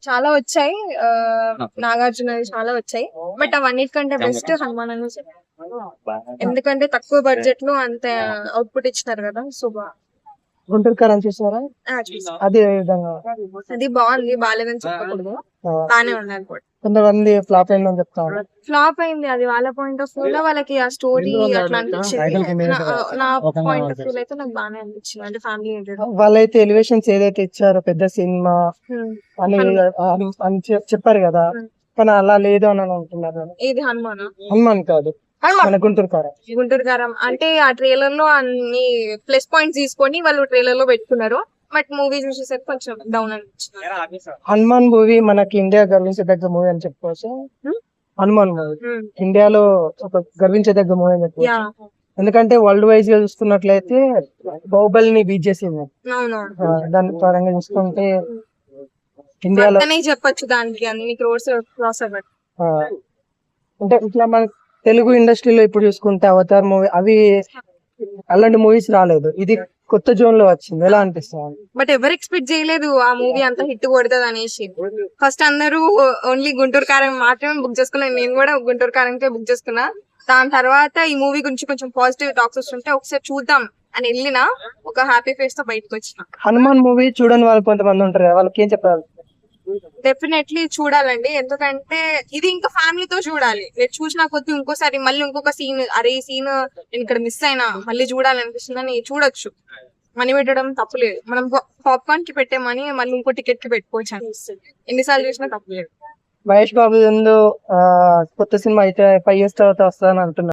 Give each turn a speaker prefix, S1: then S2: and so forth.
S1: చాలా వచ్చాయి. నాగార్జునవి చాలా వచ్చాయి. బట్ అవన్నిటికంటే బెస్ట్ హనుమాన్ అని చెప్పాను. ఎందుకంటే తక్కువ బడ్జెట్ లో అంత అవుట్పుట్ ఇచ్చినారు కదా. సో
S2: గుంటూరు కారం చూసారా? అదే విధంగా
S1: అది బాగుంది, బాగాలేదని చెప్పకూడదు, బాగానే ఉండాలి కూడా.
S2: కొంతమంది ఫ్లాప్ అయిందని చెప్తారు.
S1: ఫ్లాప్ అయింది అది వాళ్ళ పాయింట్ ఆఫ్ వ్యూ లో, వాళ్ళకి ఆ స్టోరీ అట్లా అనిపించింది. నా పాయింట్ ఆఫ్ వ్యూ అయితే నాకు బాగానే అనిపించింది, అంటే ఫ్యామిలీ
S2: వాళ్ళైతే ఎలివేషన్స్ ఏదైతే ఇచ్చారో పెద్ద సినిమా అని చెప్పారు కదా, కానీ అలా లేదు అని అంటున్నారు.
S1: ఇది
S2: హనుమాన్ కాదు, మన గుంటూరు కారం.
S1: గుంటూరు కారం అంటే ఆ ట్రైలర్ లో అన్ని ప్లస్ పాయింట్స్ తీసుకొని వాళ్ళు ట్రైలర్ లో పెట్టుకున్నారు. బట్ మూవీ చూసేసరికి కొంచెం డౌన్ అనిపించింది.
S2: హనుమాన్ మూవీ మనకి ఇండియా గర్వించదగ్గ మూవీ అని చెప్పుకోవచ్చు. హనుమాన్ మూవీ ఇండియాలో ఒక గర్వించదగ్గ మూవీ అని చెప్పుకోవచ్చు. ఎందుకంటే వరల్డ్ వైజ్ గా చూసుకున్నట్లయితే బాహుబలిని బీట్ చేసింది. దాని పరంగా చూసుకుంటే ఇండియాలో
S1: చెప్పొచ్చు దానికి అన్ని క్రోర్స్ క్రాస్ అవ్వదు.
S2: అంటే ఇట్లా మన తెలుగు ఇండస్ట్రీలో ఇప్పుడు చూసుకుంటే అవతార్ మూవీ అవి అలాంటి మూవీస్ రాలేదు. ఇది కొత్త జోన్ లో వచ్చింది. ఎలా అనిపిస్తుంది?
S1: బట్ ఎవరు ఎక్స్పెక్ట్ చేయలేదు ఆ మూవీ అంత హిట్ కొడుతుంది అనేసి. ఫస్ట్ అందరూ ఓన్లీ గుంటూరు కారం మాత్రమే బుక్ చేసుకున్నాను. నేను కూడా గుంటూరు కారంకే బుక్ చేసుకున్నా. దాని తర్వాత ఈ మూవీ గురించి కొంచెం పాజిటివ్ టాక్స్ వస్తుంటే ఒకసారి చూద్దాం అని వెళ్ళిన ఒక హ్యాపీ ఫేస్ తో బయటకు వచ్చిన.
S2: హనుమాన్ మూవీ చూడని వాళ్ళు కొంతమంది ఉంటారు కదా, వాళ్ళకి ఏం చెప్పాలి?
S1: డెఫినెట్లీ చూడాలండి. ఎందుకంటే ఇది ఇంకా ఫ్యామిలీతో చూడాలి. నేను చూసిన కొద్ది ఇంకోసారి మళ్ళీ ఇంకొక సీన్, అరే ఈ సీన్ నేను ఇక్కడ మిస్ అయినా మళ్ళీ చూడాలనిపిస్తుందని చూడొచ్చు. మనీ పెట్టడం తప్పులేదు. మనం పాప్కార్న్ కి పెట్టే మనీ మళ్ళీ ఇంకో టికెట్ కి పెట్టుకోవచ్చు అనిపిస్తుంది. ఎన్నిసార్లు చూసినా తప్పులేదు.
S2: మహేష్ బాబు కొత్త సినిమా అయితే 5 years తర్వాత వస్తుందని అంటున్నారు.